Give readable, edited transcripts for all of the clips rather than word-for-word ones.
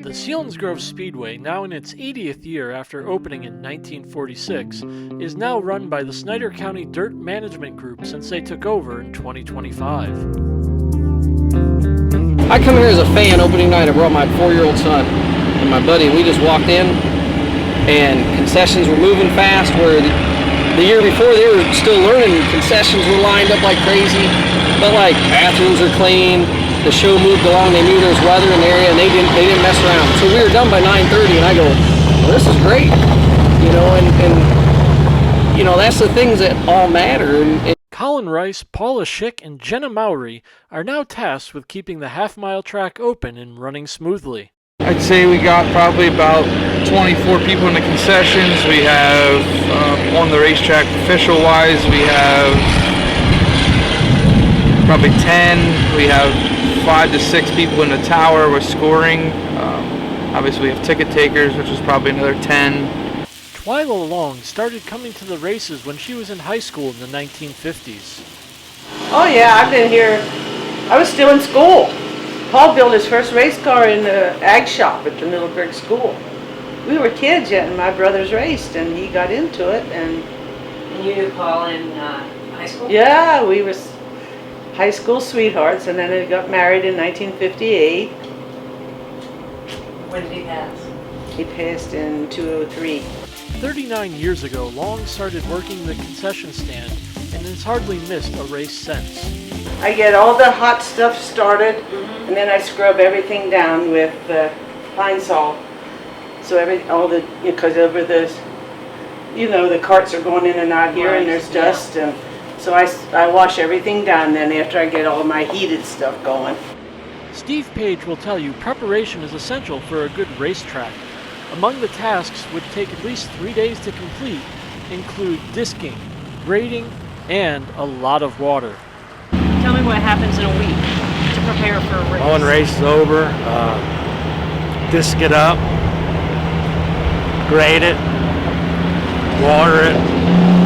The Selinsgrove Speedway, now in its 80th year after opening in 1946, is now run by the Snyder County Dirt Management Group since they took over in 2025. I come here as a fan opening night. I brought my 4-year-old son and my buddy. We just walked in and concessions were moving fast, where the year before they were still learning. Concessions were lined up like crazy, but like bathrooms are clean. The show moved along. They knew there was weather in the area, and they didn't mess around. So we were done by 9:30, and I go, well, this is great, and that's the things that all matter. And Colin Rice, Paula Schick, and Jenna Mowry are now tasked with keeping the half-mile track open and running smoothly. I'd say we got probably about 24 people in the concessions. We have on the racetrack official-wise, we have probably 10. We have 5 to 6 people in the tower with scoring. Obviously we have ticket takers, which is probably another 10. Twyla Long started coming to the races when she was in high school in the 1950s. Oh yeah, I've been here. I was still in school. Paul built his first race car in the ag shop at the Middleburg School. We were kids yet, and my brothers raced, and he got into it. And you knew Paul in high school? Yeah, we were high school sweethearts, and then they got married in 1958. When did he pass? He passed in 2003. 39 years ago, Long started working the concession stand and has hardly missed a race since. I get all the hot stuff started, and then I scrub everything down with Pine Sol. So because over the carts are going in and out here, and there's dust, and so I wash everything down then after I get all my heated stuff going. Steve Page will tell you preparation is essential for a good racetrack. Among the tasks would take at least 3 days to complete include disking, grading, and a lot of water. Tell me what happens in a week to prepare for a race. When race is over, disc it up, grade it, water it.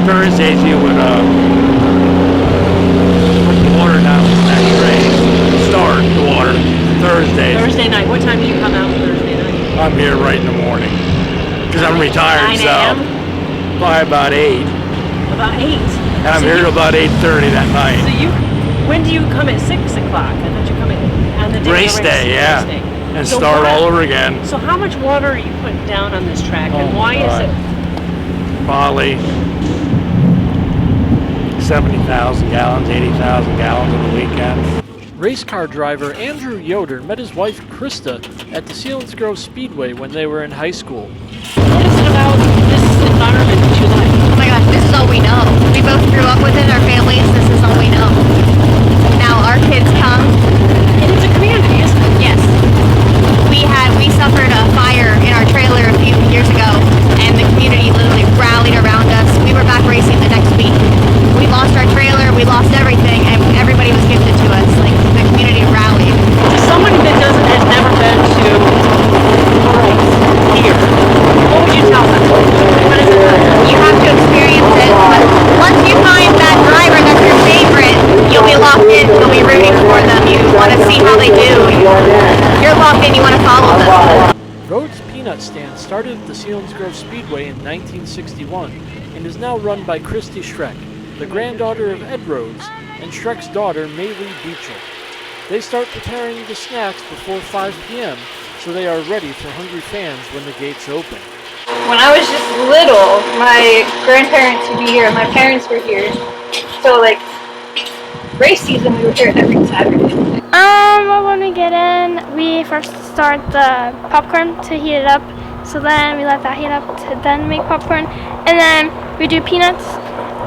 Thursdays you would put the water down for the next race, start the water. Thursday night. What time do you come out Thursday night? I'm here right in the morning because I'm retired, 9 so a.m.? probably about 8. About 8? And I'm here till about 8:30 that night. So when do you come at 6 o'clock? I thought you come on the day Race of the race. day, yeah. Race day. And So start all over again. So how much water are you putting down on this track, and why is it? Probably 70,000 gallons, 80,000 gallons on the weekend. Race car driver Andrew Yoder met his wife Krista at the Selinsgrove Speedway when they were in high school. What is it about this environment that you like? Oh my gosh, this is all we know. We both grew up with it, our families, this is all we know. Now our kids come. And it's a community, isn't it? Yes. We suffered a fire in our trailer a few years ago, and the community literally rallied around us. We were back racing the next week. We lost our trailer, we lost everything, and everybody was gifted to us. Like, the community rallied. To someone that has never been to a race here, what would you tell them? What is it like? You have to experience it, but once you find that driver that's your favorite, you'll be locked in, you'll be rooting for them, you want to see how they do, you're locked in, you want to follow them. Rhodes Peanut Stand started at the Selinsgrove Speedway in 1961 and is now run by Christy Schreck, the granddaughter of Ed Rhodes, and Schreck's daughter, Maylee Beechel. They start preparing the snacks before 5 p.m., so they are ready for hungry fans when the gates open. When I was just little, my grandparents would be here, my parents were here. So race season, we were here every Saturday. Well, when we get in, we first start the popcorn to heat it up. So then we let that heat up to then make popcorn. And then we do peanuts,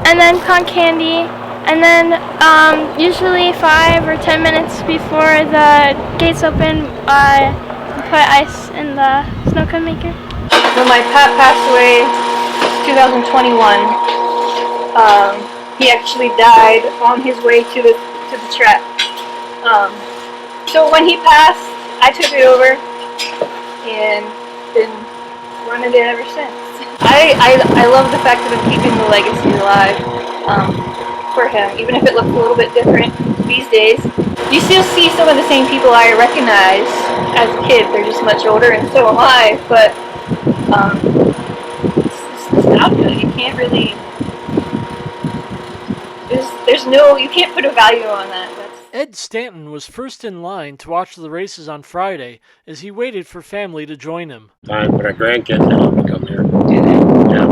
and then cotton candy. And then usually 5 or 10 minutes before the gates open, we put ice in the snow cone maker. When my pap passed away 2021, he actually died on his way to the track. So when he passed, I took it over and been running it ever since. I love the fact that I'm keeping the legacy alive for him, even if it looks a little bit different. these days. You still see some of the same people I recognize as a kid. They're just much older, and so am I. But it's nostalgia. You can't really. There's no. You can't put a value on that. Ed Stanton was first in line to watch the races on Friday as he waited for family to join him. Time for the grandkids, they love to come here. Yeah.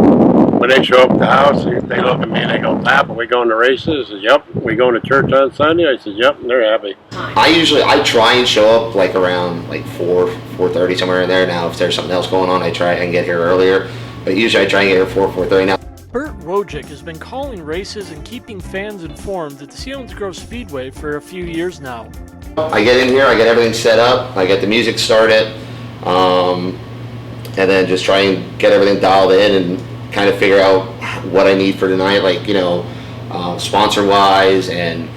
When they show up at the house, they look at me and they go, "Papa, we going to races?" I said, "Yep." "We going to church on Sunday?" I said, "Yep," and they're happy. I try and show up like around like 4:30, somewhere in there. Now, if there's something else going on, I try and get here earlier. But usually I try and get here 4:30 now. Bert Wojcik has been calling races and keeping fans informed at the Selinsgrove Speedway for a few years now. I get in here, I get everything set up, I get the music started, and then just try and get everything dialed in and kind of figure out what I need for tonight, like, you know, sponsor-wise, and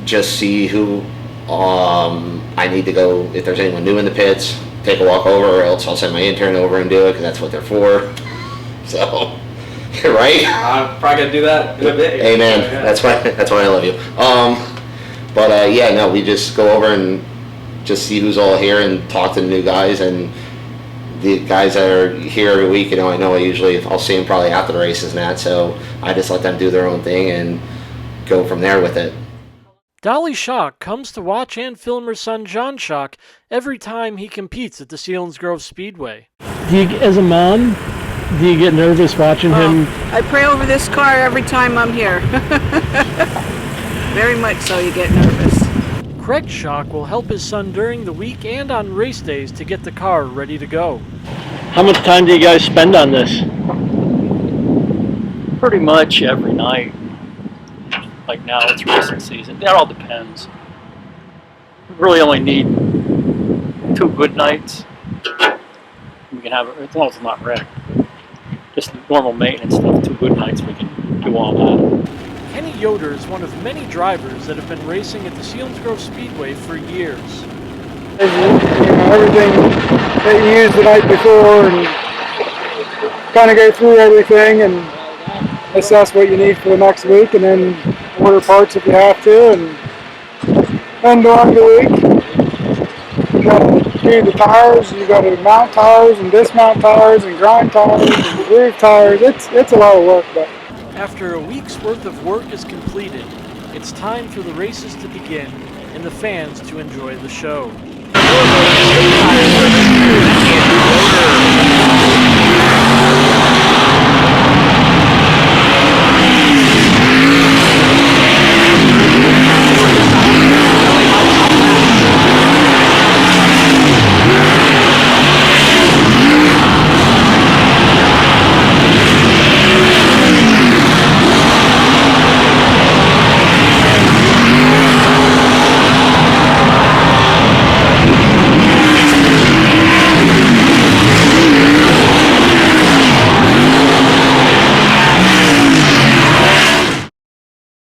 just see who I need to go, if there's anyone new in the pits, take a walk over, or else I'll send my intern over and do it, because that's what they're for. So, right? I'm probably gonna do that in a bit. Amen. Yeah. That's why I love you. Yeah, no, we just go over and just see who's all here and talk to the new guys, and the guys that are here every week. You know I'll see them probably after the races and that. So I just let them do their own thing and go from there with it. Dolly Schock comes to watch and film her son John Schock every time he competes at the Selinsgrove Speedway. As a mom, do you get nervous watching him? I pray over this car every time I'm here. Very much so, you get nervous. Craig Schock will help his son during the week and on race days to get the car ready to go. How much time do you guys spend on this? Pretty much every night. Like now it's racing season. That all depends. We really only need 2 good nights. We can have it as long as it's not wrecked. Just normal maintenance stuff, 2 good nights, we can do all that. Kenny Yoder is one of many drivers that have been racing at the Selinsgrove Speedway for years. Everything that you use the night before, and kind of go through everything and assess what you need for the next week, and then order parts if you have to, and during the week you got to do the tires, you got to mount tires and dismount tires and grind tires and groove tires. It's a lot of work, but after a week's worth of work is completed, it's time for the races to begin and the fans to enjoy the show.